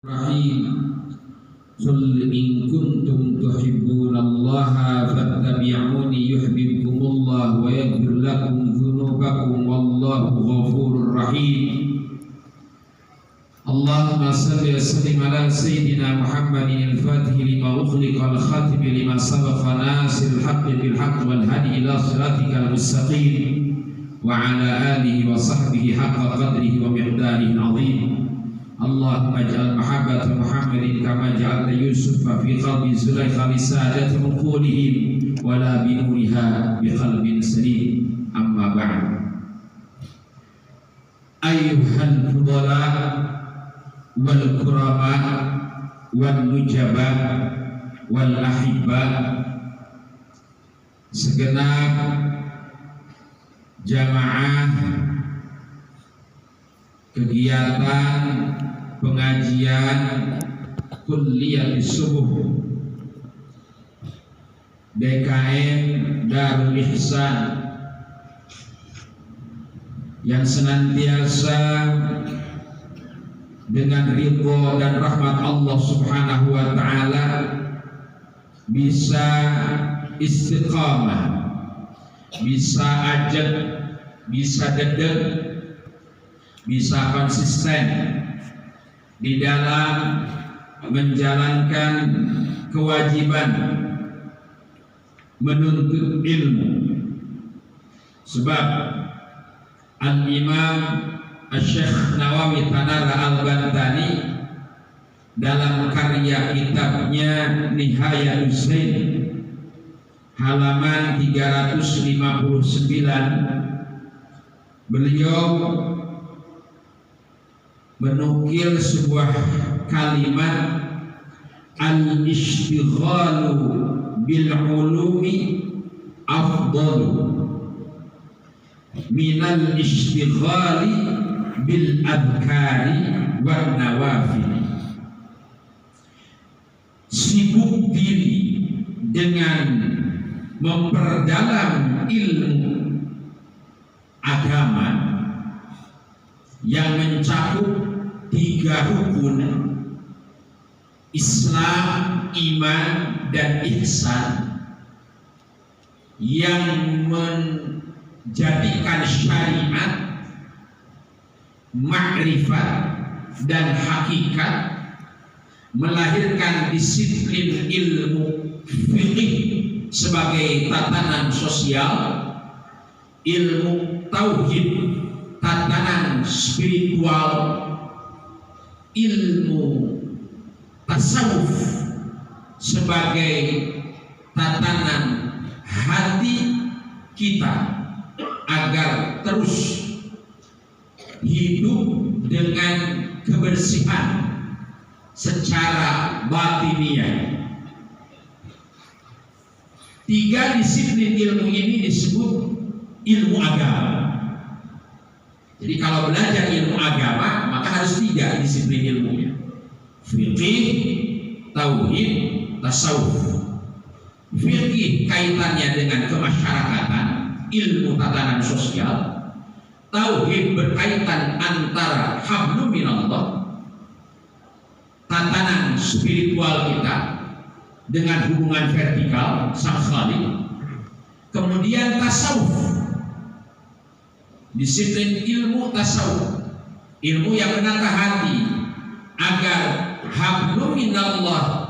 Rahim. Qul in kuntum tuhibbunallaha fattabi'uni yuhibbukumullah wa yaghfir lakum dzunubakum wallahu ghafurur rahim. Allahumma salli wa sallim ala sayyidina Muhammadin al-fatih lima ukhliqa al-khatim lima sabaqa nasiril haqqi bil haqqi wal hadi ila siratikal mustaqim wa ala alihi wa sahbihi haqqa qadrihi wa miqdarihi al-azim. Allahumma ja'al mahabbata Muhammadin kama ja'alta Yusufa fi qalbi Zulaikha li sa'adati uqulihim wa la bi nuriha bi qalbin salim. Amma ba'd. Ayyuhal fudala wal kurama wal nujaba wal ahibba, segenap jamaah kegiatan pengajian kuliah subuh BKM Darul Ihsan yang senantiasa dengan ridho dan rahmat Allah Subhanahu wa taala bisa istiqamah, bisa ajak, bisa dedek, bisa konsisten di dalam menjalankan kewajiban menuntut ilmu. Sebab Al-Imam Asy-Syaikh Nawawi Tanara Al-Bantani dalam karya kitabnya Nihayatus Sain halaman 359 beliau menukil sebuah kalimat, al-ishtighalu bil ulumi afdalu minal ishtighali bil adhkari wan nawafil. Sibuk diri dengan memperdalam ilmu agama yang mencakup 3 rukun Islam, iman, dan ihsan, yang menjadikan syariat, makrifat, dan hakikat, melahirkan disiplin ilmu fikih sebagai tatanan sosial, ilmu tauhid tatanan spiritual, ilmu tasawuf sebagai tatanan hati kita agar terus hidup dengan kebersihan secara batiniah. 3 disiplin ilmu ini disebut ilmu agama. Jadi kalau belajar ilmu agama maka harus 3 disiplin ilmunya: fikih, tauhid, tasawuf. Fikih kaitannya dengan kemasyarakatan, ilmu tatanan sosial. Tauhid berkaitan antara hablum minallah, tatanan spiritual kita dengan hubungan vertikal sang Khalik. Kemudian tasawuf, disiplin ilmu tasawuf, ilmu yang menata hati agar hablum minallah,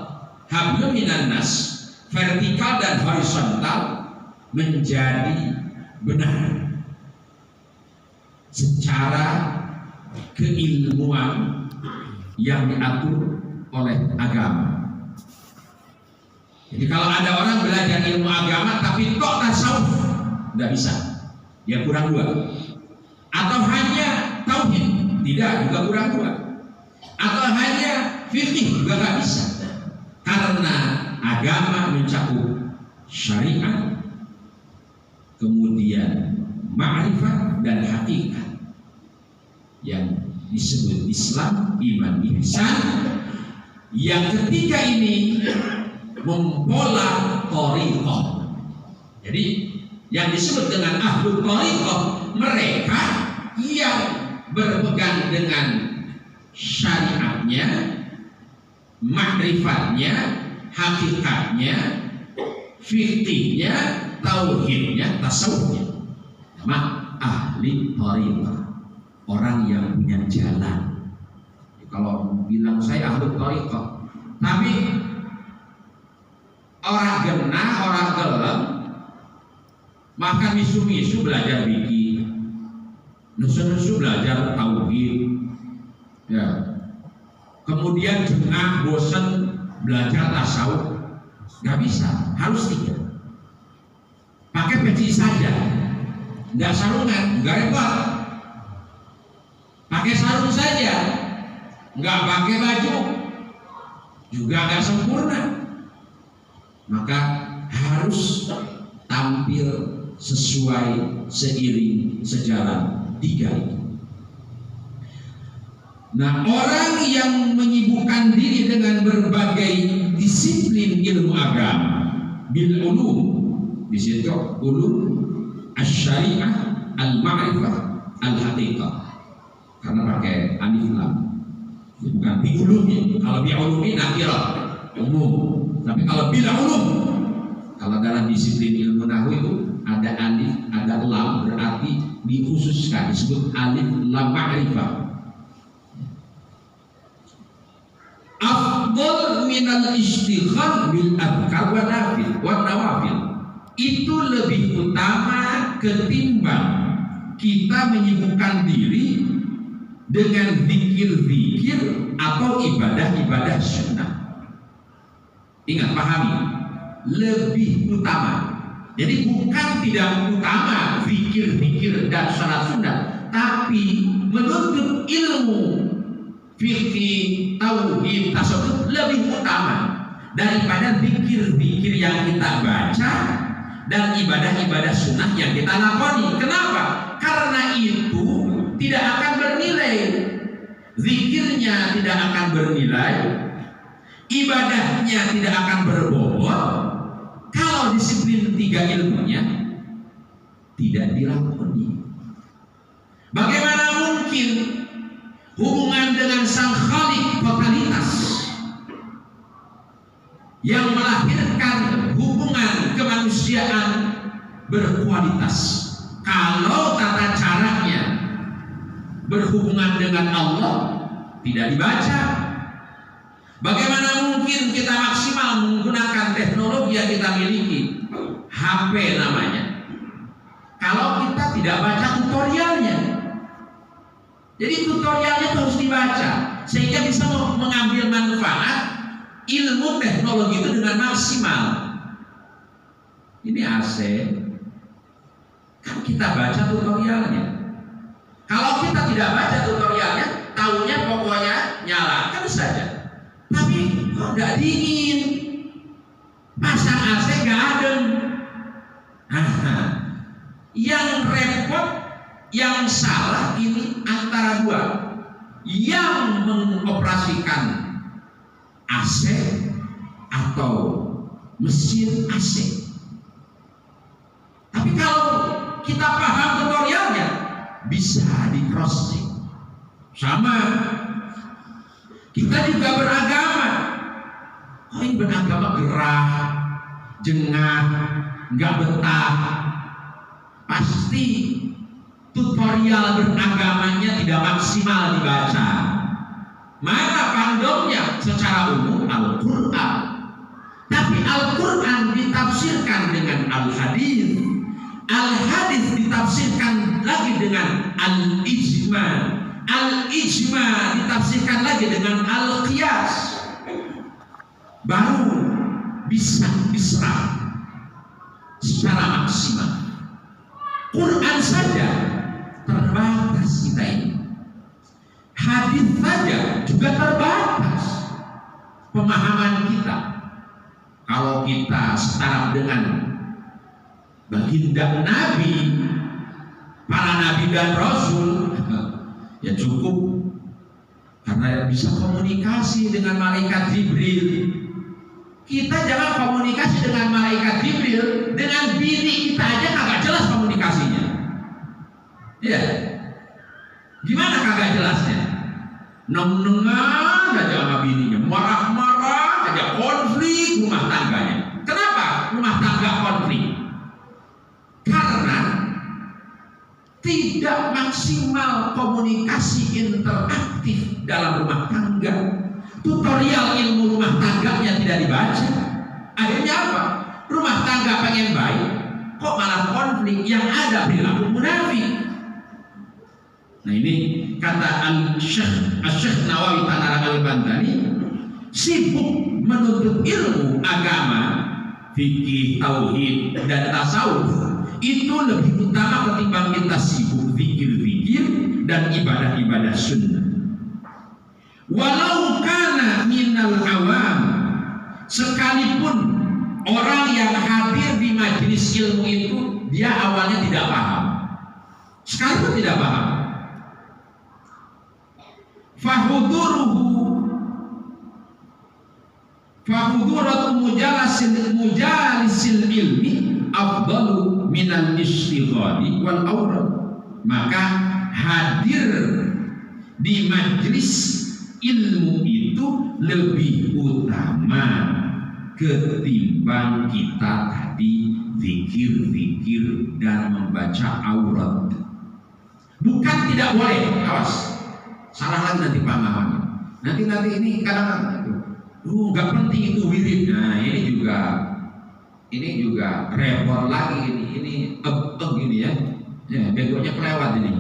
hablum minannas, vertikal dan horizontal menjadi benar secara keilmuan yang diatur oleh agama. Jadi kalau ada orang belajar ilmu agama tapi kok tasawuf, tidak bisa, dia kurang 2. Atau hanya tauhid, tidak, juga kurang 2. Atau hanya fikih, juga nggak bisa, karena agama mencakup syariat, kemudian ma'rifat dan hakikat yang disebut Islam, iman, ihsan. Yang ketiga ini mempola thariqah. Jadi yang disebut dengan ahlul thariqah, mereka yang berpegang dengan syariatnya, Ma'rifatnya, hakikatnya, fikihnya, tauhidnya, tasawufnya. Nama ahli thariqah, orang yang punya jalan. Kalau bilang saya ahli thariqah, tapi orang genah, orang gelem, makan misu-misu belajar fikih, nusu-nusu belajar tauhid, ya. Kemudian jengah, bosan belajar tasawuf, nggak bisa, harus 3. Pakai peci saja, nggak sarungan, nggak repot. Pakai sarung saja, nggak pakai baju, juga nggak sempurna. Maka harus tampil sesuai, seiring, sejalan 3 itu. Nah, orang yang menyibukkan diri dengan berbagai disiplin ilmu agama, bil ulum, di situ ulum asy-syari'ah, al-ma'rifah, al-haqiqah, karena pakai alif lam, bukan bi ulumi. Kalau bi ulumi nakirah umum, tapi kalau bil ulum, kalau dalam disiplin ilmu nahwu itu ada alif, ada lam, berarti dikhususkan, disebut alif lam ma'rifah. Afdal minal istighfar bil adhkar wa nawafil. Itu lebih utama ketimbang kita menyibukkan diri dengan zikir-zikir atau ibadah-ibadah sunnah. Ingat, pahami, lebih utama. Jadi bukan tidak utama zikir-zikir dan salat sunnah, tapi menuntut ilmu fikih, tauhid, tasawuf lebih utama daripada zikir-zikir yang kita baca dan ibadah-ibadah sunnah yang kita lakoni. Kenapa? Karena itu tidak akan bernilai, zikirnya tidak akan bernilai, ibadahnya tidak akan berbobot kalau disiplin 3 ilmunya tidak dilakoni. Bagaimana mungkin hubungan dengan sang Khalik totalitas yang melahirkan hubungan kemanusiaan berkualitas kalau tata caranya berhubungan dengan Allah tidak dibaca? Bagaimana mungkin kita maksimal menggunakan teknologi yang kita miliki, HP namanya, kalau kita tidak baca tutorialnya? Jadi tutorialnya harus dibaca sehingga bisa mengambil manfaat ilmu teknologi itu dengan maksimal. Ini AC, kan kita baca tutorialnya. Kalau kita tidak baca tutorialnya, taunya pokoknya nyalakan saja. Tapi kok nggak dingin, pasang AC nggak adem. Yang repot, yang salah ini antara 2, yang mengoperasikan AC atau mesin AC. Tapi kalau kita paham tutorialnya, bisa di cross-check. Sama, kita juga beragama. Oh, ini beragama gerah, jengah, nggak betah. Pasti tutorial beragamanya tidak maksimal dibaca. Mana pandomnya? Secara umum Al-Quran. Tapi Al-Quran ditafsirkan dengan Al-Hadis. Al-Hadis ditafsirkan lagi dengan Al-Ijma. Al-Ijma ditafsirkan lagi dengan Al-Qiyas. Baru bisa diserap secara maksimal. Quran saja terbatas kita ini. Hadis saja juga terbatas pemahaman kita. Kalau kita setara dengan baginda Nabi, para Nabi dan Rasul, ya cukup, karena bisa komunikasi dengan malaikat Jibril. Kita jangan komunikasi dengan malaikat Jibril, dengan bini kita aja kagak jelas komunikasinya. Ya, gimana kagak jelasnya? Neng-nengan aja sama bininya, marah-marah tidak maksimal komunikasi interaktif dalam rumah tangga. Tutorial ilmu rumah tangganya tidak dibaca. Akhirnya apa? Rumah tangga pengen baik, kok malah konflik, yang ada perilaku munafik. Nah ini kata Al-Syekh Nawawi Tanara Al-Bantani, sibuk menuntut ilmu agama, fikih, tauhid, dan tasawuf itu lebih utama ketimbang kita sibuk zikir-zikir dan ibadah-ibadah sunnah. Walau kana minal awam, sekalipun orang yang hadir di majelis ilmu itu dia awalnya tidak paham, sekalipun tidak paham, fahuduratu mujalisil ilmi afdalu minal istighali wal awrad. Maka hadir di majelis ilmu itu lebih utama ketimbang kita tadi zikir-zikir dan membaca aurat. Bukan tidak boleh, awas, salah lagi nanti pemahamannya. Nanti ini kadang-kadang nggak penting itu wirid. Nah ini juga repot lagi ini gini ya begonya kelewat ini.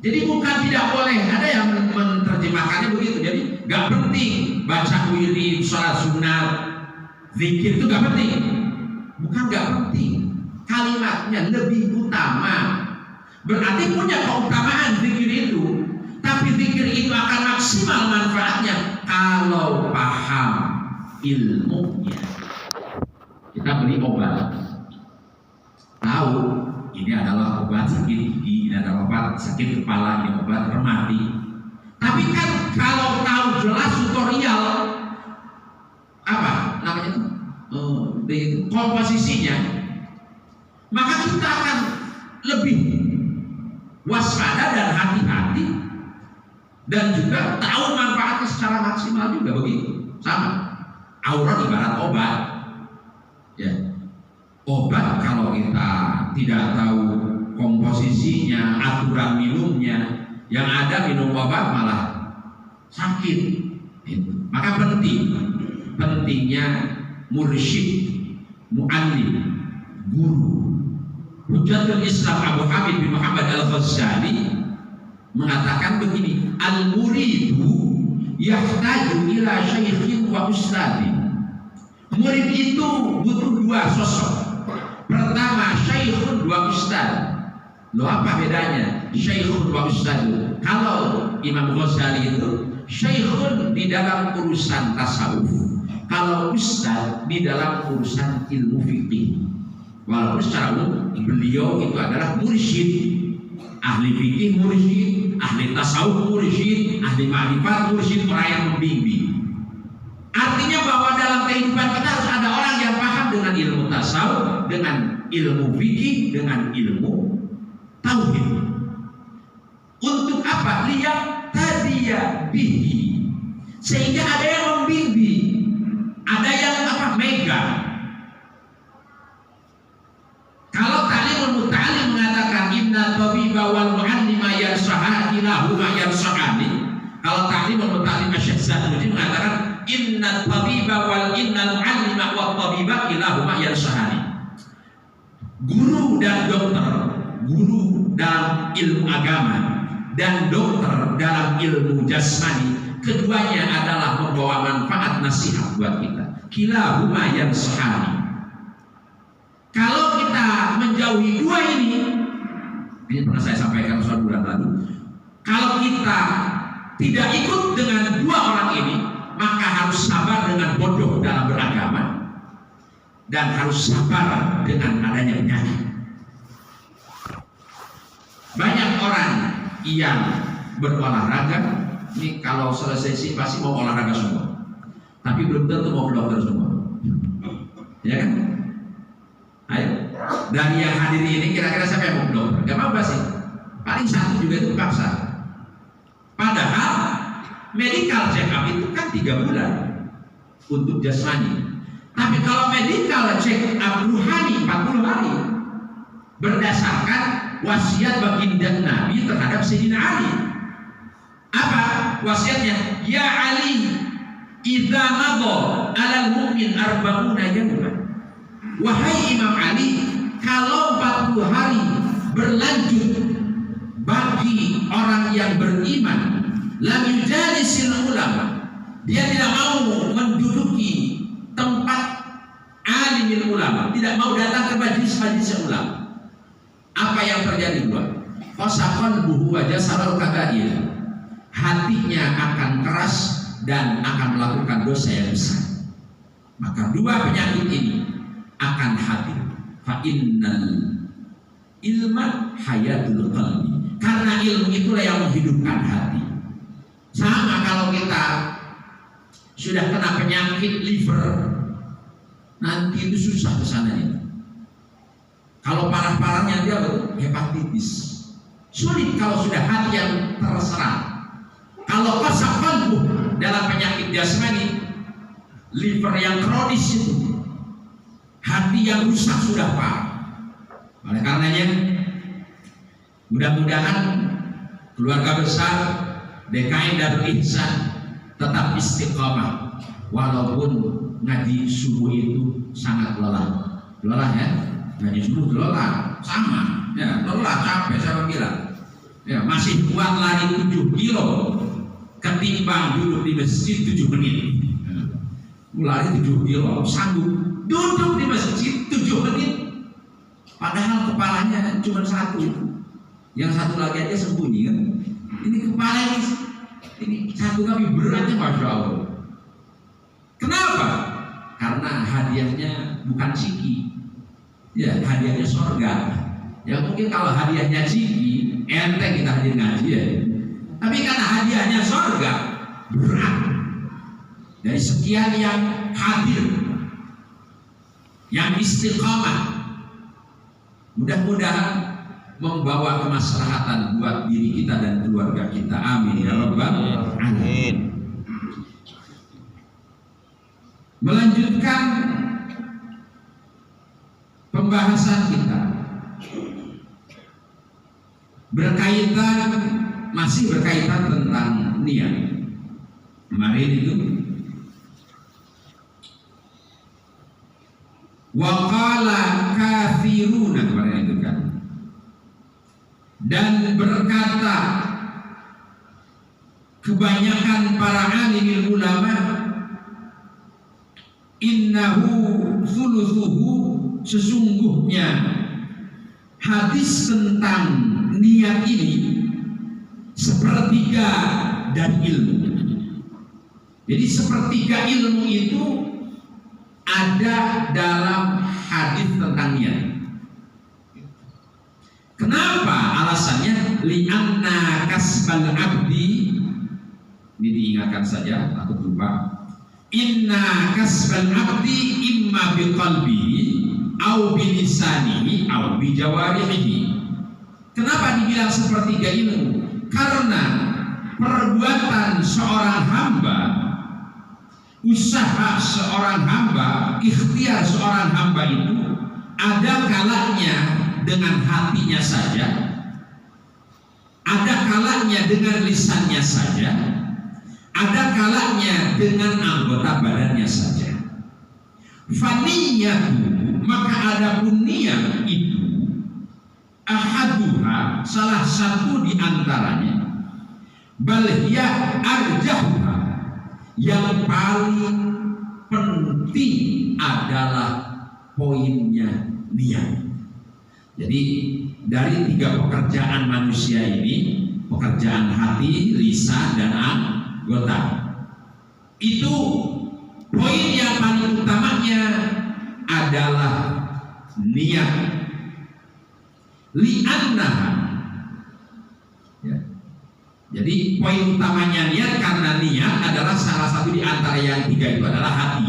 Jadi bukan tidak boleh, ada yang menerjemahkannya begitu. Jadi nggak penting baca wirid, sholat sunat, zikir itu nggak penting. Bukan nggak penting, kalimatnya lebih utama. Berarti punya keutamaan zikir itu, tapi zikir itu akan maksimal manfaatnya kalau paham ilmunya. Kita beli obat, tahu ini adalah obat sakit gigi, ini adalah obat sakit kepala, ini obat remati. Tapi kan kalau tahu jelas tutorial apa namanya itu komposisinya, maka kita akan lebih waspada dan hati-hati, dan juga tahu manfaatnya secara maksimal juga begitu. Sama, aurat ibarat obat. Ya, obat kalau kita tidak tahu komposisinya, aturan minumnya, yang ada minum obat malah sakit. Maka pentingnya mursyid, muallim, guru. Hujjatul Islam Abu Hamid bin Muhammad Al-Ghazali mengatakan begini, al-muridu yahtaju ila syaikhin wa ustadin. Murid itu butuh dua sosok. Pertama syaikhun wa ustad. Loh, apa bedanya syaikhun wa ustad? Kalau Imam Ghazali itu syaikhun di dalam urusan tasawuf, kalau ustad di dalam urusan ilmu fikih. Walaupun secara umum beliau itu adalah mursyid, ahli fikih mursyid, ahli tasawuf mursyid, ahli ma'rifat mursyid, orang yang membimbing. Artinya bahwa dalam kehidupan kita harus ada orang yang paham dengan ilmu tasawuf, dengan ilmu fikih, dengan ilmu tauhid. Untuk apa? Lihat tadiya bihi, sehingga ada yang membimbing, ada yang megang. Kalau ta'limul muta'allim mengatakan inna tabiba wal mu'allima yarsahani lahuma yarsahani. Kalau ta'limul muta'allim Syekh Zanuddin mengatakan inna tabiba wal innal mu'allima wa tabiba ilahuma yarsahani. Guru dan dokter, guru dalam ilmu agama dan dokter dalam ilmu jasmani, keduanya adalah membawa manfaat nasihat buat kita. Kilahuma yarsahani. Kalau kita menjauhi dua ini pernah saya sampaikan suatu bulan lalu, kalau kita tidak ikut dengan dua orang ini, maka harus sabar dengan bodoh dalam beragama, dan harus sabar dengan adanya penyakit. Banyak orang yang berolahraga, ini kalau selesai sih pasti mau olahraga semua, tapi belum tentu mau ke dokter semua, ya kan? Ayo, dari yang hadir ini kira-kira siapa yang mau ke dokter? Gak apa-apa sih, paling satu juga itu paksa. Padahal medical check up itu kan 3 bulan untuk jasmani. Tapi kalau medical check up ruhani 40 hari, berdasarkan wasiat baginda Nabi terhadap Sayyidina Ali. Apa wasiatnya? Ya Ali, idza madha 'alal mu'min arba'una yawman. Wahai Imam Ali, kalau 40 hari berlanjut bagi orang yang beriman, lam yujalisil ulama, dia tidak mau menduduki tempat alimil ulama, tidak mau datang ke majelis ulama. Apa yang terjadi dua? Fasaqan buhu wajah saral kagair, hatinya akan keras dan akan melakukan dosa yang besar. Maka dua penyakit ini akan hadir. Fa innal ilma hayatul qalbi, karena ilmu itulah yang menghidupkan hati. Sama kalau kita sudah kena penyakit liver, nanti itu susah kesananya. Kalau parah-parahnya dia hepatitis, sulit kalau sudah hati yang terserang. Kalau kasafan dalam penyakit jasmani, liver yang kronis itu, hati yang rusak sudah parah. Oleh karenanya, mudah-mudahan keluarga besar DKI Darul Ihsan tetap istiqomah, walaupun ngaji subuh itu sangat lelah. Lelah ya, ngaji subuh lelah, sama ya, lelah, capek, saya bilang ya, masih kuat lari 7 kilo ketimbang duduk di masjid 7 menit. Lari 7 kilo sanggup duduk di masjid 7 menit, padahal kepalanya cuma satu itu, yang satu lagi aja sembunyi kan. Ini kepala ini satu kami beratnya, masya Allah. Kenapa? Karena hadiahnya bukan ciki, ya hadiahnya sorga. Ya mungkin kalau hadiahnya ciki enteng kita hadir ngaji ya, tapi karena hadiahnya sorga berat. Dari sekian yang hadir, yang istiqamah, mudah-mudahan membawa kemaslahatan buat diri kita dan keluarga kita. Amin ya rabbal alamin. Melanjutkan pembahasan kita masih berkaitan tentang niat. Kemarin itu waqala kafiruna, kemarin itu kan, dan berkata kebanyakan para alimul ulama, innahu thuluthuhu, sesungguhnya hadis tentang niat ini sepertiga dari ilmu. Jadi sepertiga ilmu itu ada dalam hadis tentang niat. Kenapa? Alasannya li'anna kasbal abdi, ini diingatkan saja, takut lupa. Inna kasbal abdi imma biqalbihi au bilisanihi au bijawarihi. Kenapa dibilang sepertiga ilmu? Karena perbuatan seorang hamba, usaha seorang hamba, ikhtiar seorang hamba itu ada kalanya dengan hatinya saja, ada kalanya dengan lisannya saja, ada kalanya dengan anggota badannya saja. Faniyatu, maka adapun niat itu, ahaduha, salah satu di antaranya, bal hiya arjahuha, yang paling penting adalah poinnya niat. Jadi dari 3 pekerjaan manusia ini, pekerjaan hati, lisan, dan anggota, itu poin yang paling utamanya adalah niat. Li'annaha, ya. Jadi poin utamanya niat, karena niat adalah salah satu di antara yang 3 itu adalah hati.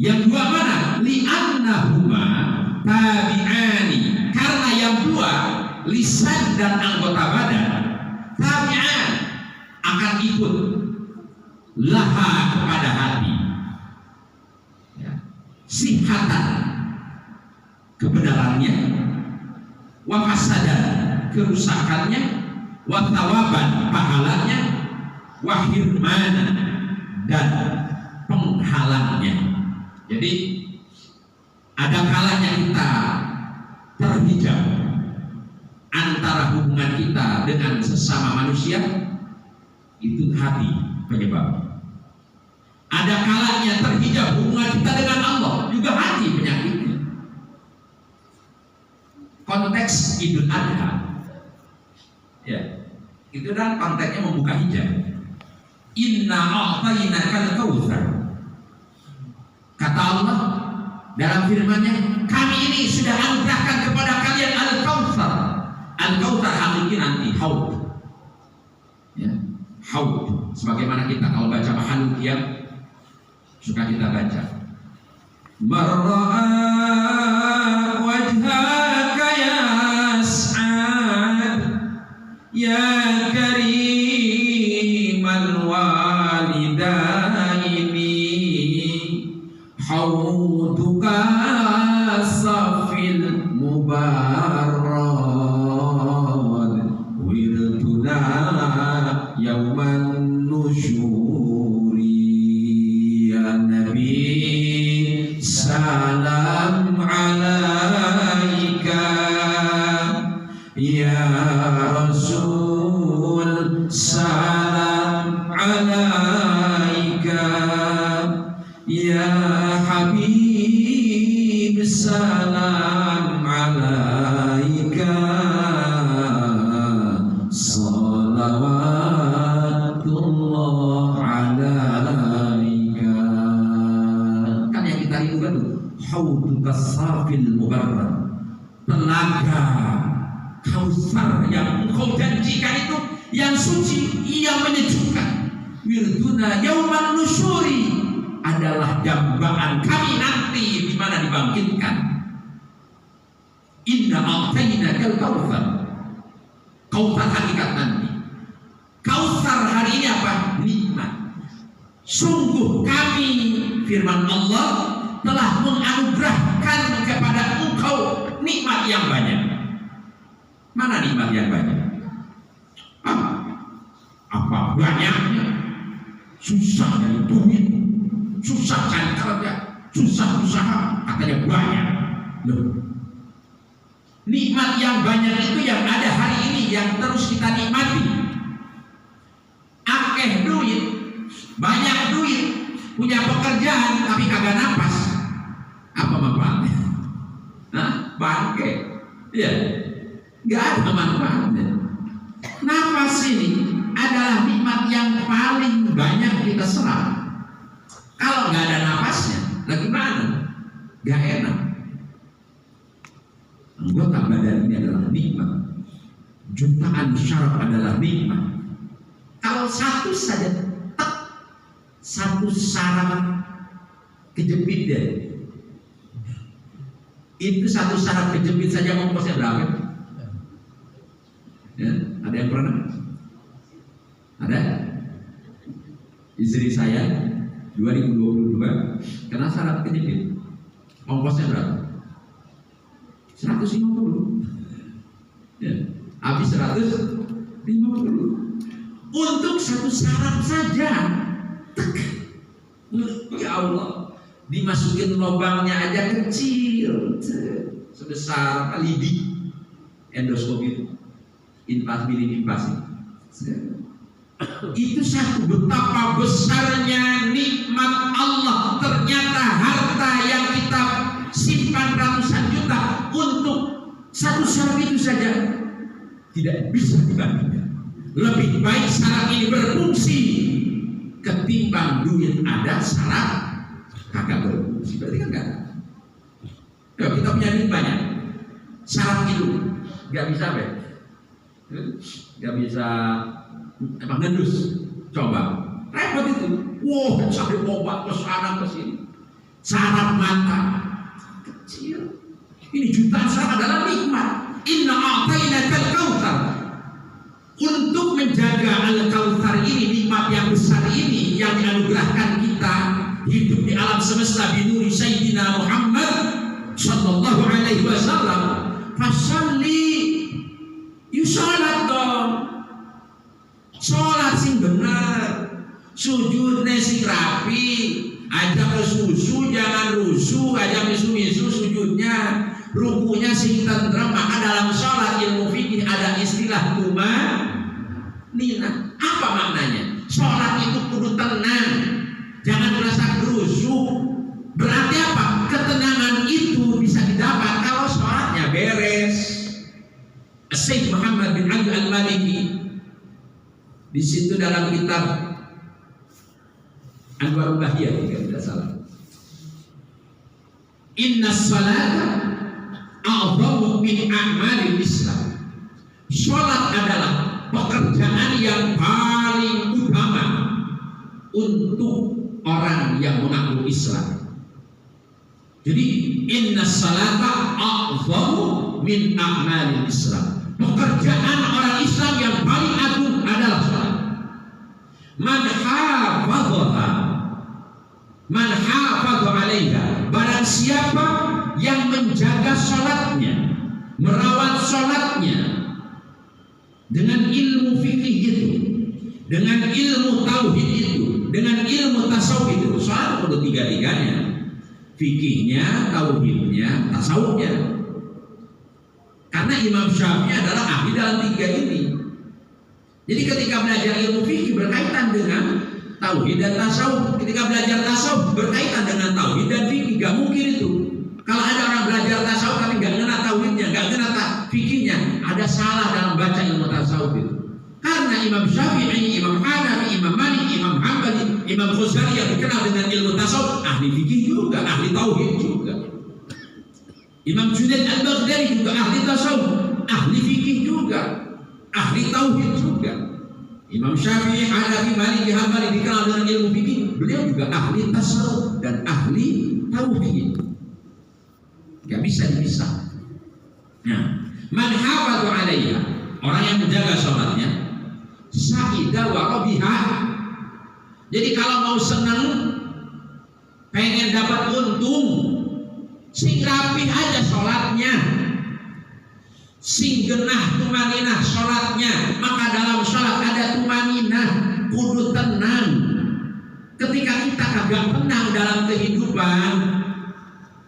Yang 2 mana? Li'annahuma tabi'ani, karena yang 2 lisan dan anggota badan tabi'an, akan ikut laha kepada hati, ya. Sihatan, kebenarannya, wa fasadan, kerusakannya, wa thawaban, pahalanya, wa hirmanan, dan penghalangnya. Jadi ada kalanya kita terhijab antara hubungan kita dengan sesama manusia, itu hati penyebab. Ada kalanya terhijab hubungan kita dengan Allah, juga hati penyakitnya. Konteks Idul Adha, ya, itu dan konteksnya membuka hijab. Inna a'tainakal kautsar. Kata Allah dalam firman-Nya, kami ini sudah anugerahkan kepada kalian al-kautsar. Al-kautsar hakiki nanti haud. Ya, haud. Sebagaimana kita kalau baca Mahalul Qiyam suka kita baca. Marra'a wajhaka ya As'ad ya karimal walidaini hauduka safil mubarrad wirduna yauman nusyuri ya Nabi salam alaika ya Rasul salam alaika ya Habib salam alaika salawatullah alaika. Kan yang kita rindukan tuh hauduka safil mubarrad, telaga Kautsar yang engkau janjikan itu yang suci, yang menyejukkan. Wirduna yauman nusyuri, adalah dambaan kami nanti di mana dibangkitkan. Inna a'tainakal kautsar. Kautsar hakikat nanti. Kautsar hari ini apa? Nikmat. Sungguh kami, firman Allah, telah menganugerahkan kepada engkau nikmat yang banyak. Mana nikmat yang banyak? Apa banyaknya? Susah dari duit, susah cari kerja, susah usaha, katanya banyak. Loh, nikmat yang banyak itu yang ada hari ini yang terus kita nikmati. Akeh duit, banyak duit, punya pekerjaan tapi kagak napas. Apa manfaatnya? Nah, bangke. Iya. Gak ada manfaatnya. Nafas ini adalah nikmat yang paling banyak kita serap. Kalau nggak ada nafasnya, lagi mana? Gak enak. Anggota badan ini adalah nikmat. Jutaan syaraf adalah nikmat. Kalau satu saja, satu saraf kejepit deh. Itu satu saraf kejepit saja ongkosnya berapa? Ya, ada yang pernah? Ada? Istri saya 2022 kena saraf kejepit. Ongkosnya berapa? 150. Ya, habis 150. Untuk satu saraf saja. Ya Allah, dimasukin lubangnya aja kecil, sebesar lidi. Endoskopi invasi. Itu satu, betapa besarnya nikmat Allah. Ternyata harta yang kita simpan ratusan juta untuk satu saraf itu saja tidak bisa dibandingkan. Lebih baik saraf ini berfungsi ketimbang duit ada saraf kagak berfungsi. Berarti kan enggak. Ya, kita punya duit banyak, saraf itu nggak bisa nggak bisa emang ngendus. Coba repot itu. Wow, sampai obat ke sana ke sini. Saraf mata kecil. Ini jutaan saraf adalah nikmat. Inna a'tainakal kautsar. Untuk menjaga al-kautsar ini, nikmat yang besar ini yang dianugerahkan kita hidup di alam semesta binuri Sayyidina Muhammad sallallahu alaihi wasallam. Fasalli sholat dong. Sholat sing benar, sujudnya sing rapi, aja ke susu, jangan rusuh, aja misu-misu sujudnya, rukunya sing tentrem. Maka dalam sholat ilmu fikih ada istilah tumanina. Apa maknanya? Sholat itu kudu tenang, jangan merasa rusuh. Berarti apa? Ketenangan itu bisa didapat kalau sholatnya beres. Syekh Muhammad bin Ali Al-Maliki di situ dalam kitab Anwarul Bahiyah, jika tidak salah, inna salata a'zamu min a'malil Islam. Sholat adalah pekerjaan yang paling utama untuk orang yang mengaku Islam. Jadi inna salata a'zamu min a'malil Islam. Pekerjaan orang Islam yang paling agung adalah salat. Man hafadhaha, man hafadha 'alaiha, barang siapa yang menjaga salatnya, merawat salatnya dengan ilmu fikih itu, dengan ilmu tauhid itu, dengan ilmu tasawuf itu. Salat perlu tiga-tiganya. Fikihnya, tauhidnya, tasawufnya. Karena Imam Syafi'i adalah ahli dalam tiga ini. Jadi ketika belajar ilmu fikih berkaitan dengan tauhid dan tasawuf. Ketika belajar tasawuf berkaitan dengan tauhid dan fikih. Gak mungkin itu. Kalau ada orang belajar tasawuf tapi gak kenal tauhidnya, gak kenal fikihnya, ada salah dalam baca ilmu tasawuf itu. Karena Imam Syafi'i, Imam Hanafi, Imam Malik, Imam Hambali, Imam Ghazali yang dikenal dengan ilmu tasawuf, ahli fikih juga, ahli tauhid juga. Imam Junaid Al-Baghdadi juga ahli tasawuf, ahli fikih juga, ahli tauhid juga. Imam Syafi'i, Hanafi, Maliki, Hambali dikenal dengan ilmu fikih, beliau juga ahli tasawuf dan ahli tauhid. Gak bisa dipisah. Nah, man hafadhu 'alaiha, orang yang menjaga sholatnya, sa'ida wa rabiha. Jadi kalau mau senang, pengen dapat untung, sing rapih aja sholatnya, sing genah tumaninah sholatnya. Maka dalam sholat ada tumaninah, kudu tenang. Ketika kita kagak tenang dalam kehidupan,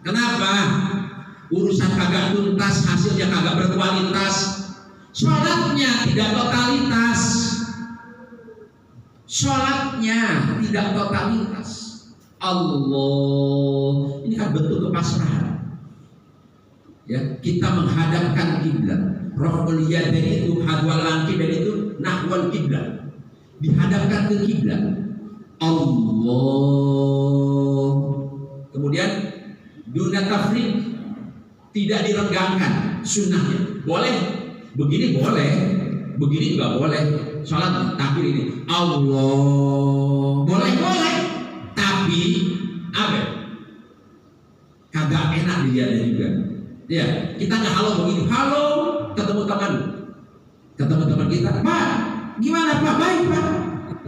kenapa? Urusan kagak tuntas, hasilnya kagak berkualitas, sholatnya tidak totalitas. Sholatnya tidak totalitas. Allah, ini kan bentuk kepasrahan. Ya, kita menghadapkan kiblat. Raf'ul yadaini itu, hadwal mankibain itu nahwal kiblat. Dihadapkan ke kiblat. Allah. Kemudian duna tafriq, tidak direnggangkan sunnahnya. Boleh begini, boleh begini juga boleh. Salat takbir ini Allah boleh, tapi apa? Kagak enak dilihatnya juga. Ya, kita nggak halo begini, halo ketemu teman kita, Pak, gimana Pak? Baik Pak.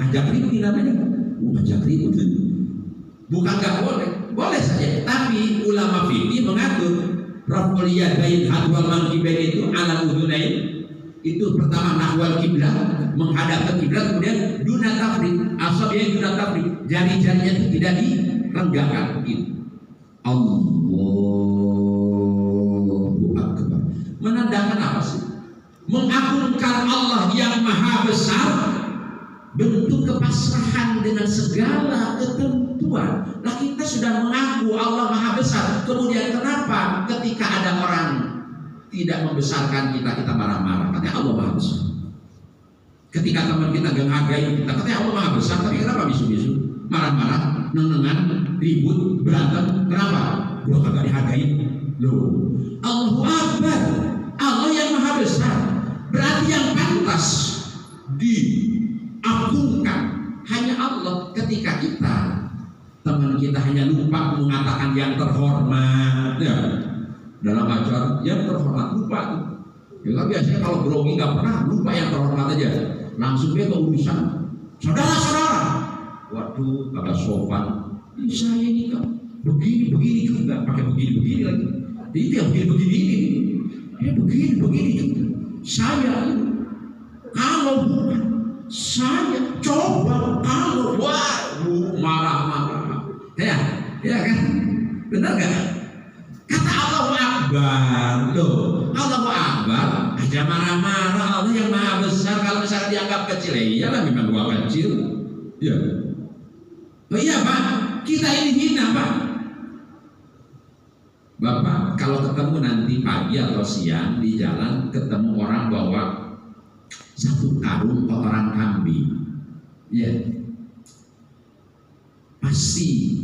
Ajak ribut namanya, ajak ribut. Bukan nggak boleh, boleh saja. Tapi ulama fikih mengatur raf'ul yadain hadwal mankibain itu ala udunain. Itu pertama nahwal kiblat, menghadap ke kiblat, kemudian duna tafriq, asabinya duna tafriq, jari-jarinya itu tidak direnggangkan begitu. Allahu akbar. Menandakan apa sih? Mengagungkan Allah yang maha besar, bentuk kepasrahan dengan segala ketentuan. Nah, kita sudah mengaku Allah maha besar, kemudian kenapa ketika ada orang tidak membesarkan kita, kita marah-marah, katanya Allah maha besar. Ketika teman kita menghargai kita, katanya Allah maha besar, tapi kenapa bisu-bisu, marah-marah, nengengan, ribut, berantem? Kenapa? Gua kagak dihargai. Loh, Allahu Akbar, Allah yang maha besar. Berarti yang pantas diagungkan hanya Allah. Ketika kita, teman kita hanya lupa mengatakan yang terhormat, ya, dalam acara yang terhormat, lupa tuh. Ya, biasanya kalau grogi nggak pernah lupa yang terhormat aja, langsung dia ke urusan saudara-saudara. Waduh, kagak sopan. Ini saya ini kan begini juga, pakai begini lagi. Itu yang begini ini, ya begini juga. Saya Kalau bukan saya coba kalau marah-marah. Ya kan? Benar gak? Kata Allahu Akbar. Loh, Allahu Akbar aja marah-marah. Allah yang maha besar. Kalau misalnya dianggap kecil, ya iyalah memang gua kecil. Ya. Oh iya Pak, kita ini hina Pak. Bapak kalau ketemu nanti pagi atau siang di jalan, ketemu orang bawa satu karung kotoran kambing, ya pasti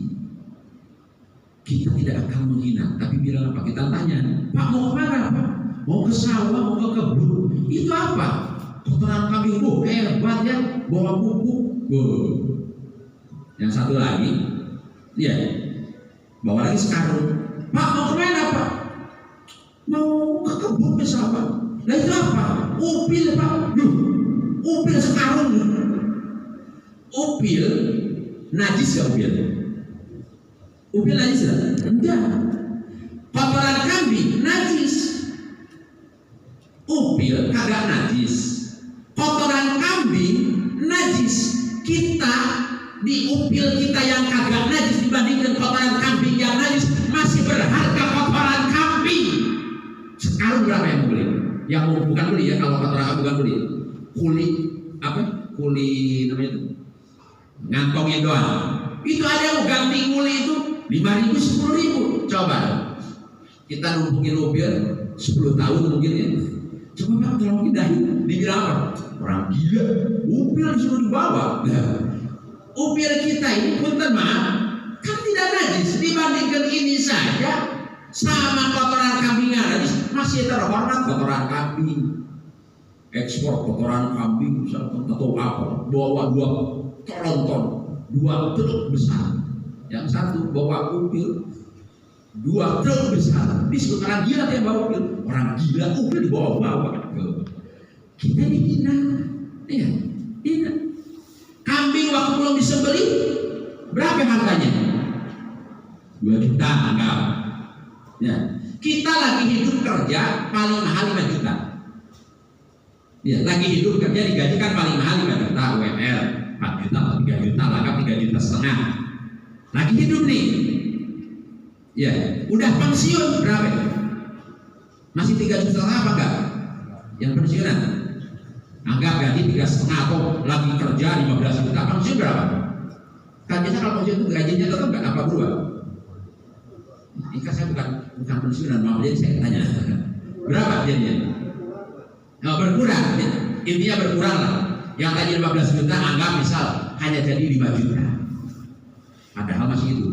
kita tidak akan menghina, tapi bilang apa? Kita tanya, Pak mau kemana Pak? Mau ke sawah, mau ke kebun? Itu apa? Kotoran kambing. Hebat ya, bawa bubuk. Yang satu lagi, ya bawa lagi sekarung. Pak mau kemana Pak? Mau ke kebun, ke sawah. Nah itu apa? Upil Pak. Upil sekarung. Upil najis gak upil? Upil najis gak? Enggak. Kotoran kambing najis. Upil kagak najis. Kotoran kambing najis. Kita di upil kita yang kagak najis dibandingkan kotoran kambing yang najis masih berharga kotoran kambing. Sekarang berapa yang beli? Yang bukan beli ya, kalau kotoran bukan beli. Kuli apa? Kuli namanya itu ngantongin doang. Itu ada yang mau ganti kuli itu 5.000, 10.000. Coba kita numpukin upil 10 tahun mungkin ya. Coba Pak tolong pindahin. Dibilang apa? Orang gila. Upil disuruh dibawa. Upil kita ini punten maaf kan tidak najis dibandingkan ini saja sama kotoran kambing najis masih terhormat kotoran kambing. Ekspor kotoran kambing misalkan atau apa bawa 2 tronton 2 truk besar, yang satu bawa upil 2 truk besar. Disebut orang gila yang bawa upil. Orang gila upil dibawa-bawa. Kita dihina, ya, hina. Kambing waktu belum disembeli berapa harganya? 2 juta anggap. Ya. Kita lagi hidup kerja paling mahal 5 juta. Ya, lagi hidup kerja digajikan paling mahal 5 juta, UMR 4 juta atau 3 juta, lengkap 3,5 juta. Lagi hidup nih. Ya, udah pensiun berapa? Masih 3 juta apa enggak? Yang pensiunan? Anggap gaji 3,5 atau lagi kerja 15 juta, pensiun berapa? Kan biasa kalau pensiun itu gajinya tetap enggak apa berubah? Ini kan saya bukan pensiunan, mau jadi saya tanya berapa jadinya? Nah, berkurang, intinya berkurang lah. Yang tadi 15 juta anggap misal hanya jadi 5 juta. Padahal masih itu.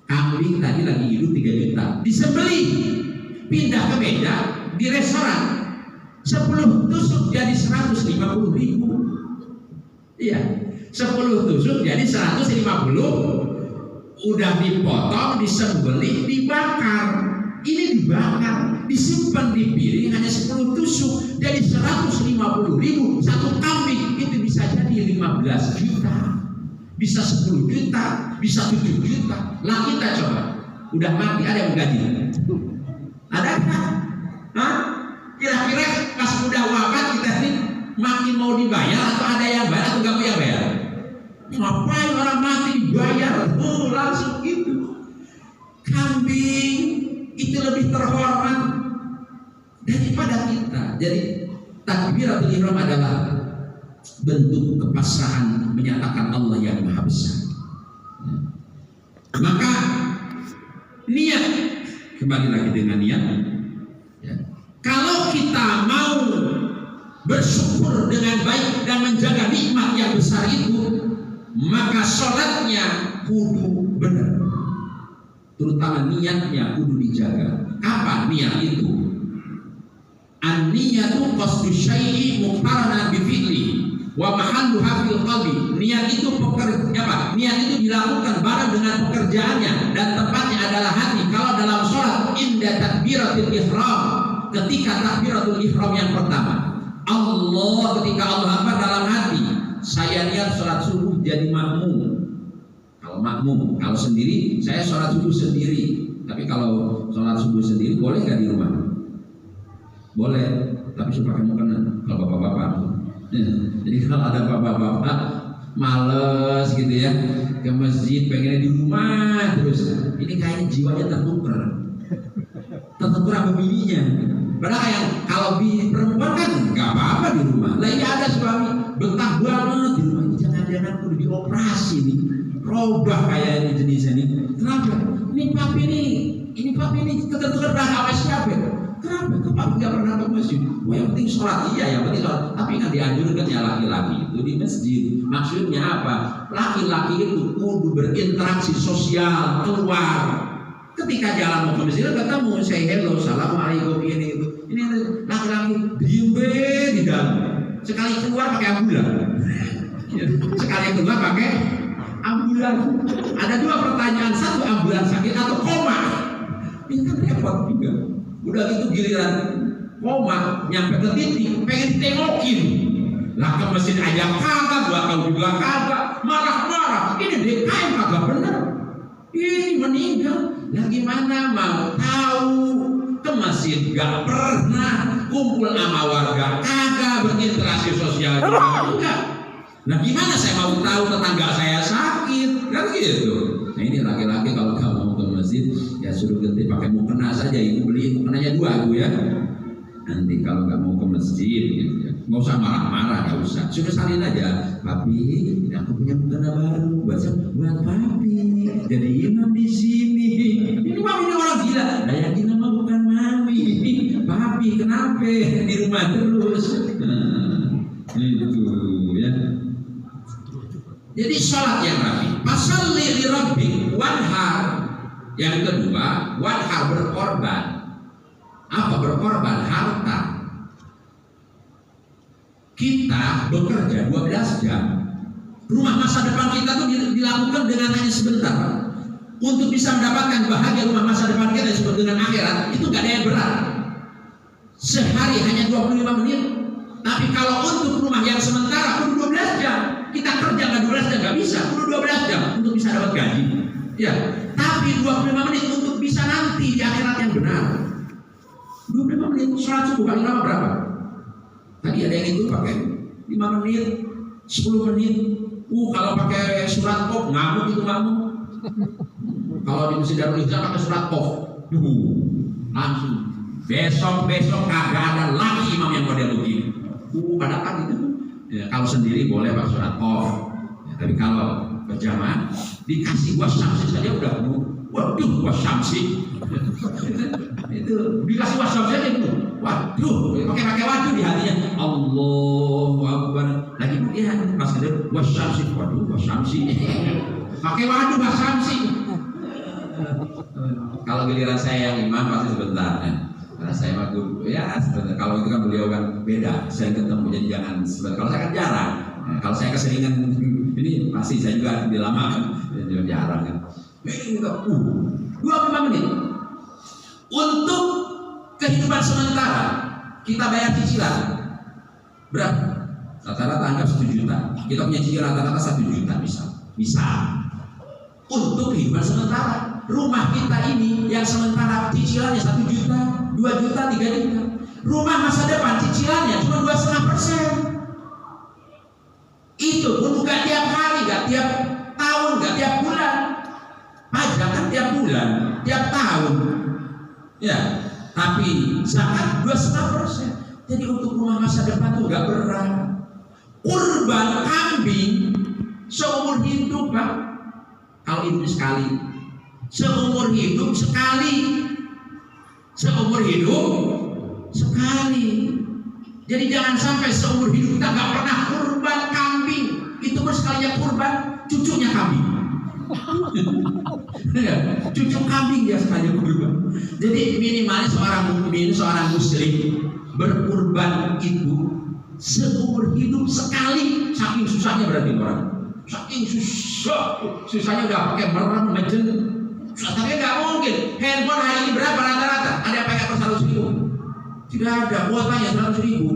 Kambing tadi lagi hidup 3 juta, disembeli, pindah ke meja di restoran. 10 tusuk jadi 150.000. Iya, 10 tusuk jadi 150. Udah dipotong, disembelih, dibakar. Ini dibakar, disimpan di piring hanya 10 tusuk jadi 150.000. Satu kambing itu bisa jadi 15 juta, bisa 10 juta, bisa 7 juta. Lah kita coba, udah mati ada yang gaji? Ada kan? Hah? Kira-kira pas udah wafat kita ini makin mau dibayar atau ada yang bayar atau nggak mau yang bayar? Ngapain orang mati dibayar? Langsung gitu. Kambing itu lebih terhormat daripada kita. Jadi takbiratul ihram adalah bentuk kepasrahan menyatakan Allah yang Maha Besar. Maka niat, kembali lagi dengan niat. Kalau kita mau bersyukur dengan baik dan menjaga nikmat yang besar itu, maka sholatnya kudu benar, terutama niatnya kudu dijaga. Apa niat itu? An-niyatu qasdu syai'i muqtaranan bi fi'li wa mahalluha fil qalbi. Niat itu apa? Niat itu dilakukan bareng dengan pekerjaannya dan tempatnya adalah hati. Kalau dalam sholat inda takbiratul ihram, ketika takbiratul ihram yang pertama, Allah, ketika Allah Akbar dalam hati, saya niat sholat subuh jadi makmum. Kalau makmum, kalau sendiri saya sholat subuh sendiri. Tapi kalau sholat subuh sendiri boleh nggak di rumah? Boleh, tapi supaya kamu kenal. Kalau bapak-bapak Jadi kalau ada bapak-bapak males gitu ya ke masjid, pengennya di rumah terus, ini kayaknya jiwanya tertukar sama bininya. Padahal yang kalau bini perempuan kan nggak apa-apa di rumah. Lah ini ada suami betah banget di rumah, jangan-jangan udah dioperasi nih, robah kayak ini jenisnya nih. Kenapa? Ini papi ini ketentuan beragama siapa? Kenapa? Papi nggak pernah ke masjid. Wah, yang penting sholat, iya yang penting sholat. Tapi kan dianjurkan ya laki-laki itu di masjid. Maksudnya apa? Laki-laki itu kudu berinteraksi sosial, keluar. Ketika jalan mau ke masjid ketemu, say hello, assalamualaikum, ini itu. Ini laki-laki diem di dalam. Sekali keluar pakai ambulan. Sekali keluar pakai ambulan. Ada dua pertanyaan, satu ambulan sakit atau koma. Ini kan repot juga. Udah gitu giliran koma, nyampe ke titik, pengen ditengokin. Lah ke masjid aja kagak, belakang juga kagak, marah-marah. Ini DKM kagak bener. Ini meninggal. Nah gimana mau tahu? Ke masjid gak pernah, kumpul sama warga kagak, berinteraksi sosial juga enggak. Nah gimana saya mau tahu tetangga saya sakit? Kan gitu. Nah ini laki-laki kalau gak mau ke masjid ya suruh ganti pakai mukena saja. Ibu beli mukenanya 2 Bu ya. Nanti kalau nggak mau ke masjid gitu ya, nggak usah marah-marah, nggak usah. Sudah salin aja, papi, aku punya mukena baru, buat papi. Jadi imam di sini. Ini mami ini orang gila. Nah yang gila mah bukan mami, papi. Kenapa di rumah terus? Itu ya. Jadi sholat yang rapi. Fasalli li rabbik wanhar. Yang kedua, wanhar berkorban. Apa berkorban? Harta. Kita bekerja 12 jam. Rumah masa depan kita tuh dilakukan dengan hanya sebentar. Untuk bisa mendapatkan bahagia rumah masa depan kita disebut dengan akhirat, itu gak ada yang berat. Sehari hanya 25 menit. Tapi kalau untuk rumah yang sementara kudu 12 jam. Kita kerja nggak 12 jam, nggak bisa. Kudu 12 jam untuk bisa dapat gaji. Ya, tapi 25 menit untuk bisa nanti di akhirat yang benar. 25 menit sholat subuh paling lama berapa? Tadi ada yang itu pakai 5 menit, 10 menit. Kalau pakai surat Qaf ngamuk itu ngamuk. Kalau di Masjid Darul Ihsan pakai surat Qaf, langsung besok kagak ada lagi imam yang model begini. Pada kan itu. Ya, kalau sendiri boleh pakai surat Qaf. Ya, tapi kalau berjamaah dikasih wasyamsi saja udah waduh wasyamsi. Itu dikasih wasyamsi aja itu. Waduh, pakai waduh di hatinya. Allahu Akbar. Lagi dia pas ada wasyamsi, waduh wasyamsi. Pakai waduh wasyamsi. Kalau giliran saya yang imam pasti sebentar kan. Karena saya mah ya sebentar. Kalau itu kan beliau kan beda. Saya ketemu jadi jangan sebentar. Kalau saya kan jarang. Nah, kalau saya keseringan ini pasti saya juga dilamakan. Jadi jarang kan. Ini juga 25 menit untuk kehidupan sementara kita bayar cicilan berapa? Rata-rata anggap 1 juta. Kita punya cicilan rata-rata 1 juta misal untuk kehidupan sementara. Rumah kita ini yang sementara cicilannya 1 juta, 2 juta, 3 juta. Rumah masa depan cicilannya cuma 2,5%. Itu pun gak tiap hari, gak tiap tahun, gak tiap bulan. Pajak kan tiap bulan, tiap tahun. Ya, tapi zakat 2,5%. Jadi untuk rumah masa depan tuh gak berat. Kurban kambing seumur hidup, Pak. Kalau hidup sekali, seumur hidup sekali. Jadi jangan sampai seumur hidup kita gak pernah kurban kambing. Itu pun sekalinya kurban cucunya kambing. Cucu kambing dia sekalinya kurban. Jadi minimalnya seorang mukmin, seorang muslim berkurban itu seumur hidup sekali. Saking susahnya berarti orang. Saking susahnya udah pakai merem, mejen. Tapi nggak mungkin. Handphone hari ini berapa rata-rata? Ada yang pakai per 100.000? Tidak ada. Kuotanya 100.000.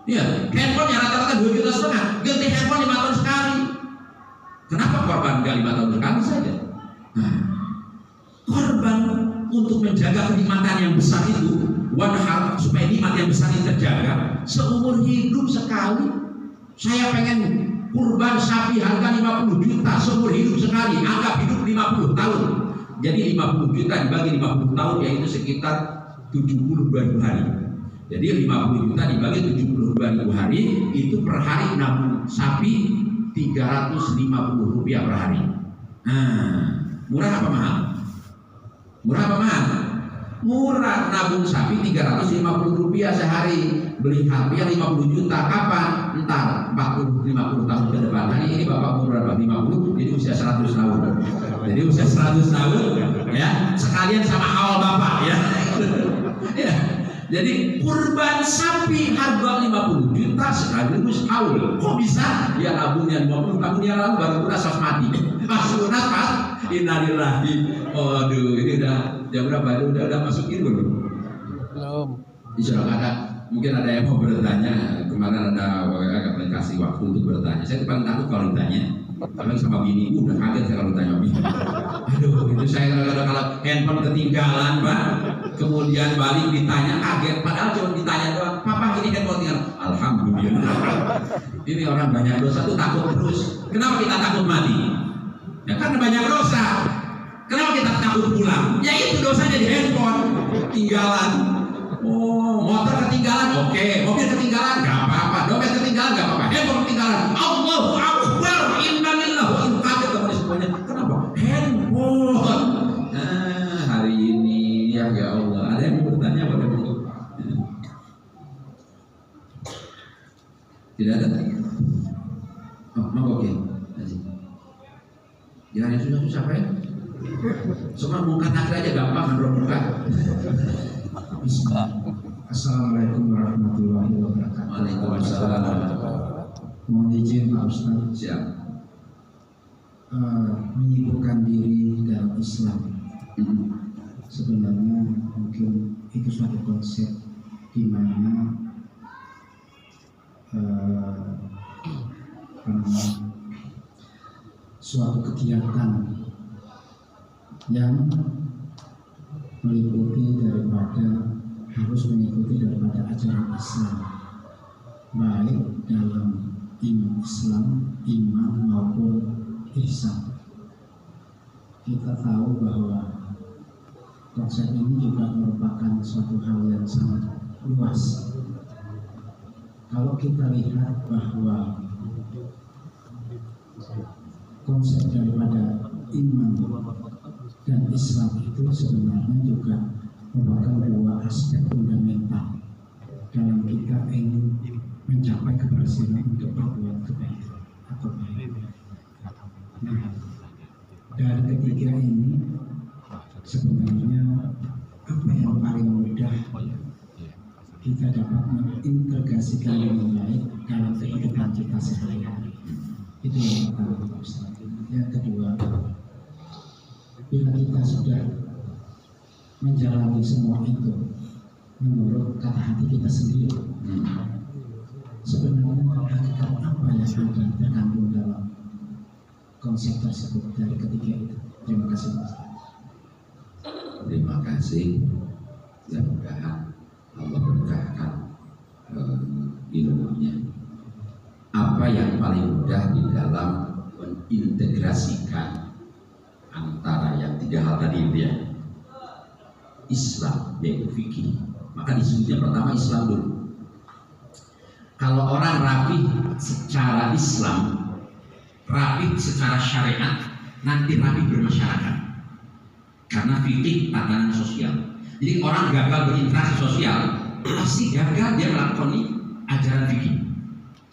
Ya, handphonenya rata-rata 2,5 juta. Ganti handphone 5 tahun sekali. Kenapa korban nggak 5 tahun sekali saja? Nah, korban untuk menjaga kenikmatan yang besar itu, wanhar supaya nikmat yang besar ini terjaga seumur hidup sekali. Saya pengen kurban sapi harga 50 juta seumur hidup sekali, anggap hidup 50 tahun. Jadi 50 juta dibagi 50 tahun yaitu sekitar 72.000 hari. Jadi 50 juta dibagi 72.000 hari itu per hari nabung sapi 350 rupiah per hari. Murah apa mahal? Murah apa mahal? Murah, nabung sapi 350 rupiah sehari. Beli sapi yang 50 juta kapan? Entar 40-50 tahun ke depan. Hari ini bapak umur berapa? 50, jadi usia 100 tahun. Jadi usia 100 tahun ya, sekalian sama awal bapak ya. Ya. Jadi kurban sapi harga 50 juta sekaligus haul. Kok bisa? Ya nabungnya 50 tahun yang lalu baru lunas pas mati. Pas lunas pas innalillahi. Waduh, ini udah jam berapa? Udah masukin belum? Belum. Insya Allah mungkin ada yang mau bertanya. Kemarin ada aplikasi waktu untuk bertanya. Saya paling takut kalau ditanya. Kalau sama bini udah kaget saya kalau tanya bini. Aduh, itu saya kalau handphone ketinggalan, Pak. Kemudian balik ditanya kaget. Padahal cuma ditanya doang. Papa ini handphone tinggal. Alhamdulillah. Ini orang banyak dosa tuh takut terus. Kenapa kita takut mati? Ya karena banyak dosa. Kenapa kita takut pulang? Ya itu dosanya di handphone. Tinggalan. Oh, motor ketinggalan, oke. Mobil ketinggalan, nggak apa-apa. Dompet ketinggalan, nggak apa-apa. Handphone ketinggalan. Allahu Akbar. Innalillah wa inna ilaihi raji'un. Semuanya. Kenapa? Handphone. Hari ini ya Allah. Ada yang mau bertanya pada itu? Tidak ada. Oh, mau oke. Jangan yang susah-susah Pak. Semua mungkat akhir aja gampang menurut muka. Assalamualaikum warahmatullahi wabarakatuh. Waalaikumsalam. Mohon izin Pak Ustaz. Siap. Menyibukkan diri dalam Islam. Sebenarnya mungkin itu suatu konsep di mana suatu kegiatan yang meliputi daripada harus mengikuti daripada ajaran Islam, baik dalam Islam, iman maupun ihsan. Kita tahu bahwa konsep ini juga merupakan suatu hal yang sangat luas. Kalau kita lihat bahwa konsep daripada iman dan Islam itu sebenarnya juga merupakan dua aspek fundamental dalam kita ingin mencapai keberhasilan untuk berbuat kebaikan atau baik. Nah, dari ketiga ini sebenarnya apa yang paling mudah kita dapat mengintegrasikan dengan baik dalam kehidupan kita sehari-hari. Itu yang pertama, Ustaz. Yang kedua, bila kita sudah menjalani semua itu menurut kata hati kita sendiri, sebenarnya hakikat apa yang ada terkandung dalam konsep tersebut dari ketiga itu? Terima kasih Pak. Terima kasih. Mudah-mudahan Allah berkahkan ilmunya. Apa yang paling mudah di dalam mengintegrasikan antara yang tiga hal tadi itu ya? Islam, yaitu fikih. Maka disebutnya pertama Islam dulu. Kalau orang rapi secara Islam, rapi secara syariat, nanti rapi bermasyarakat. Karena fikih tatanan sosial. Jadi orang gagal berinteraksi sosial, pasti gagal dia melakukan ajaran fikih.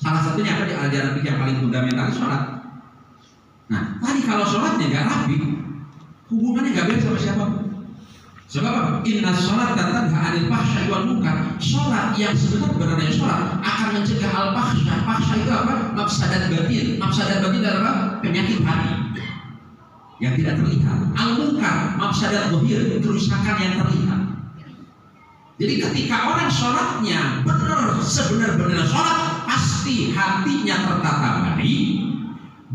Salah satunya apa di ajaran fikih yang paling fundamental sholat. Nah, tadi kalau sholatnya nggak rapi, hubungannya nggak beres sama siapapun. Sebab apa? Inna sholat tanha 'anil fahsya'i wal munkar. Sholat yang sebenarnya sholat akan mencegah al-fahsya. Fahsya itu apa? Mafsadat batin. Mafsadat batin adalah apa? Penyakit hati yang tidak terlihat. Al-munkar, mafsadat zahir, kerusakan yang terlihat. Jadi ketika orang sholatnya benar sebenar-benar sholat, pasti hatinya tertata baik,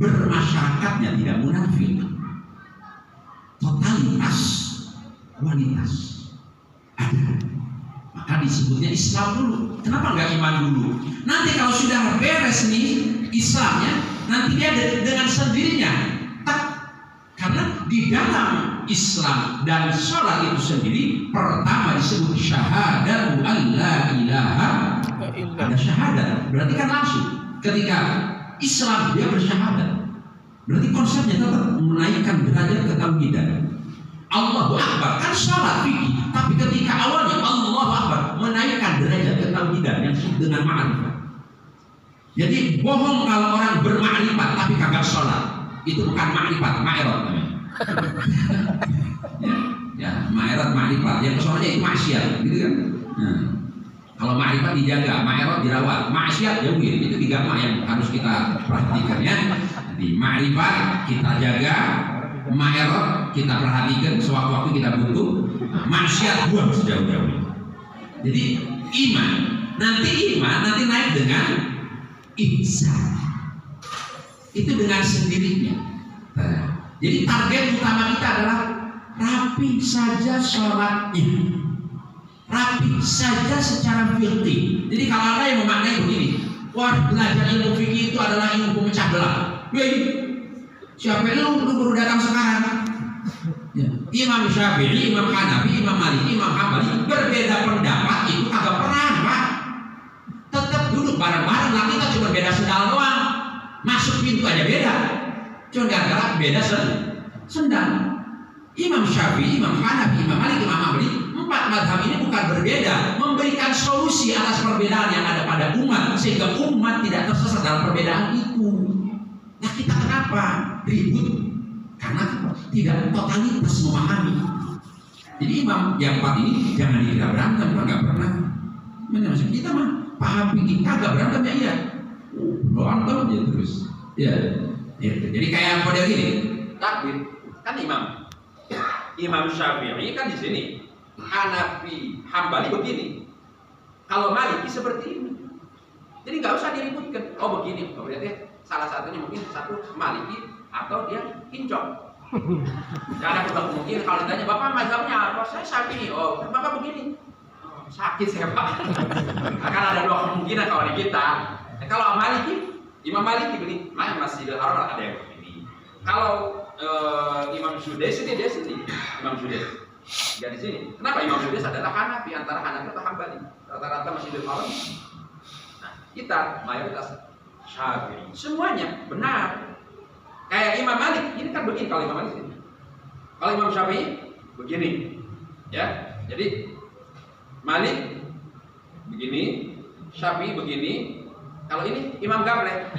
bermasyarakatnya tidak munafik. Totalitas kualitas ada. Maka disebutnya Islam dulu? Kenapa nggak iman dulu? Nanti kalau sudah beres nih Islamnya, nanti dia dengan sendirinya tak, karena di dalam Islam dan sholat itu sendiri pertama disebut syahadatu alla ilaha, ada syahadat, berarti kan langsung ketika Islam dia bersyahadat, berarti konsepnya tetap menaikkan derajat ketauhidan. Allahu Akbar kan sholat fikih, tapi ketika awalnya Allahu Akbar menaikkan derajat ketauhidan yang disebut dengan ma'rifat. Jadi bohong kalau orang bermakrifat tapi kagak sholat, itu bukan makrifat, ma'irot namanya. ya, ma'irot makrifat, yang kesoalnya itu maksiat, gitu kan? Nah, kalau makrifat dijaga, ma'irot dirawat, maksiat jauhin, itu 3 ma yang harus kita perhatikan ya. Jadi makrifat kita jaga, ma'irot kita perhatikan sewaktu-waktu kita butuh, maksiat buang sejauh-jauhnya. Jadi iman nanti naik dengan ihsan, itu dengan sendirinya. Jadi target utama kita adalah rapi saja sholatnya, rapi saja secara fikih. Jadi kalau ada yang memaknai begini, wah belajar ilmu fikih itu adalah ilmu pemecah belah. Wih, siapa lu baru datang sekarang? Ya. Imam Syafi'i, Imam Hanafi, Imam Maliki, Imam Hambali berbeda pendapat itu kagak pernah, Pak. Tetap duduk bareng-bareng lah, kita cuma beda sendal doang. Masuk pintu aja beda. Cuma gara-gara beda sendal. Imam Syafi'i, Imam Hanafi, Imam Maliki, Imam Hambali, 4 mazhab ini bukan berbeda, memberikan solusi atas perbedaan yang ada pada umat sehingga umat tidak tersesat dalam perbedaan itu. Nah kita kenapa ribut? Karena tidak totalitas memahami. Jadi imam yang 4 ini jangan dikira berantem, nggak pernah. Mana maksud kita mah paham fikih kagak berantem ya iya. Berantem aja terus. Ya. Jadi kayak model gini. Takbir kan Imam Syafi'i kan di sini. Hanafi, Hambali begini. Kalau Maliki seperti ini. Jadi nggak usah diributkan. Oh begini. Oh berarti salah satunya mungkin satu Maliki atau dia kincok. Karena kita mungkin kalau ditanya bapak mazhabnya apa, saya Syafi'i. Oh bapak begini. Oh, sakit saya pak. Akan ada 2 kemungkinan kalau di kita. Kalau Maliki, Imam Maliki begini, Masjidil Haram ada yang begini. Kalau Imam Sudais ini dia sendiri, Imam Sudais. Dia di sini. Kenapa Imam Sudais adalah Hanafi, antara Hanafi atau Hambali. Rata-rata Masjidil Haram. Nah, kita mayoritas Syafi'i. Semuanya benar. Kayak Imam Malik, ini kan begini kalau Imam Malik ini. Kalau Imam Syafi'i begini. Ya. Jadi Malik begini, Syafi'i begini. Kalau ini Imam Gablek.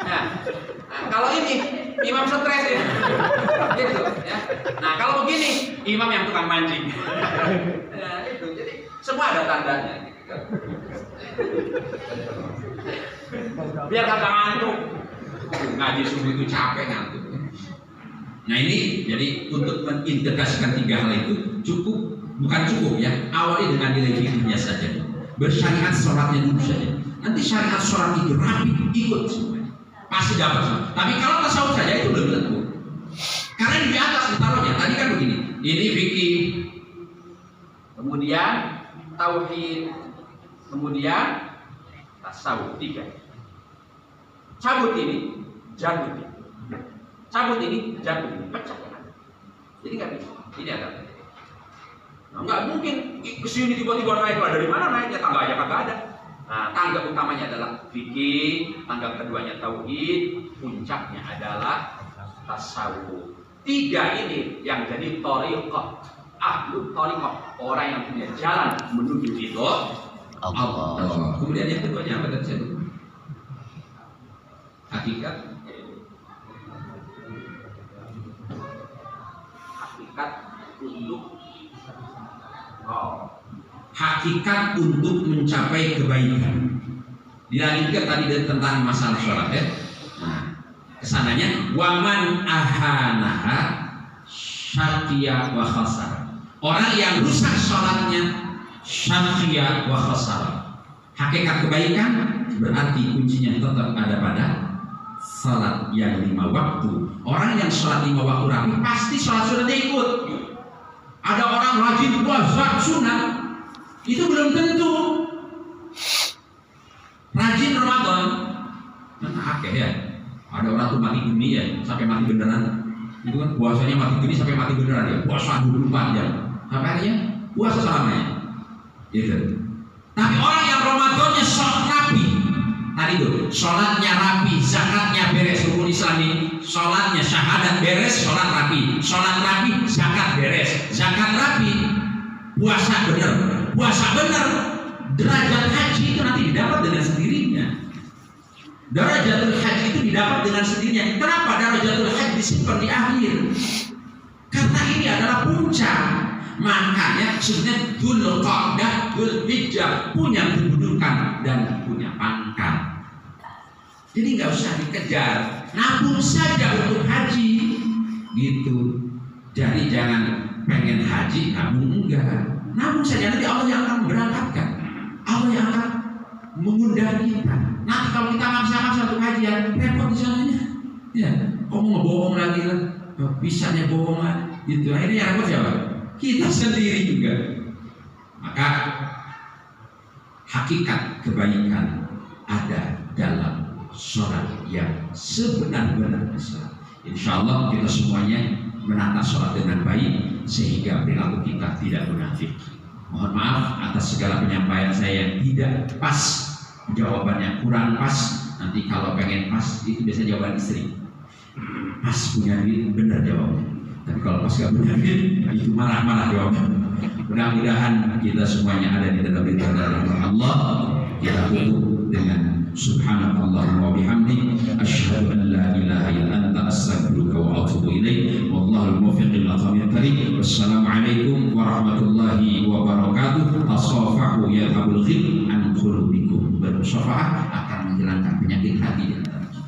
nah, kalau ini Imam stres ya. Gitu ya. Nah, kalau begini Imam yang tukang mancing. Nah, itu. Jadi semua ada tandanya gitu kan. Biar kagak ngantuk. Ngaji subuh itu capek ngantuk. Nah ini jadi untuk mengintegrasikan 3 hal itu bukan cukup ya. Awali dengan nilai fikihnya saja. Bersyariat sholatnya dulu saja. Nanti syariat sholat itu rapi ikut semuanya. Pasti dapat semua. Tapi kalau tasawuf saja itu belum tentu. Karena di atas ditaruhnya. Tadi kan begini. Ini fikih. Kemudian tauhid. Kemudian tasawuf 3. Cabut ini, jatuh ini. Cabut ini, jatuh ini, pecah. Jadi nggak bisa. Ini ada. Nah, nggak mungkin kesini tiba-tiba naik lah. Dari mana naiknya? Tangga aja kagak ada. Nah, tangga utamanya adalah fikih, tangga keduanya tauhid, puncaknya adalah tasawuf. 3 ini yang jadi thariqah. Ahlu thariqah, orang yang punya jalan menuju ridho Allah. Kemudian yang keduanya apa tadi? Hakikat untuk mencapai kebaikan. Dilanjutkan tadi tentang masalah sholat ya. Nah, kesananya waman ahanaha syaqiya wa khasar. Orang yang rusak sholatnya syaqiya wa khasar. Hakikat kebaikan berarti kuncinya tetap ada pada salat yang 5 waktu. Orang yang sholat 5 waktu rapi pasti sholat sunatnya ikut. Ada orang rajin puasa sunat, itu belum tentu rajin Ramadan. Nah, ya. Ada orang tuh mati gini ya, sampai mati beneran. Itu kan puasanya mati gini sampai mati beneran ya. Puasa 24 jam. Apa artinya? Puasa selamanya. Gitu. Tapi orang yang Ramadannya rapi, tadi tuh, sholatnya rapi, zakatnya beres, rukun Islami, sholatnya syahadat beres, sholat rapi, zakat beres, zakat rapi, puasa bener, derajat haji itu nanti didapat dengan sendirinya. Darajatul haji itu didapat dengan sendirinya. Kenapa darajatul haji disimpan di akhir? Karena ini adalah puncak. Makanya sebenarnya Dzulqa'dah, Dzulhijjah punya kedudukan dan punya pangkat. Jadi nggak usah dikejar, nabung saja untuk haji, gitu. Jadi jangan pengen haji nabung, enggak. Nabung saja, nanti Allah yang akan memberangkatkan, Allah yang akan mengundang kita. Nanti kalau kita maksa-maksa untuk hajian, repot di sananya. Ya, kok mau ngebohong lagi lah, bisanya bohongan, gitu. Akhirnya yang repot siapa? Kita sendiri juga. Maka hakikat kebaikan ada dalam sholat yang sebenar-benarnya. Insya Allah kita semuanya menata sholat dengan baik sehingga perilaku kita tidak munafik. Mohon maaf atas segala penyampaian saya yang tidak pas, jawabannya kurang pas. Nanti kalau pengen pas itu biasanya jawaban istri. Pas punya duit benar jawabnya. Tapi kalau pas gak punya duit itu marah-marah jawabnya. Mudah-mudahan kita semuanya ada di dalam ridha Allah. Kita tutup dengan subhanakallahumma wa bihamdik asyhadu an la ilaha illa anta astaghfiruka wa atubu ilaik. Wallahul muwaffiq ila aqwamit thariq. Wassalamualaikum warahmatullahi wabarakatuh. Tasafahu yadhabul ghil an qulubikum. Bermusyafaah akan menghilangkan penyakit hati di antara kita.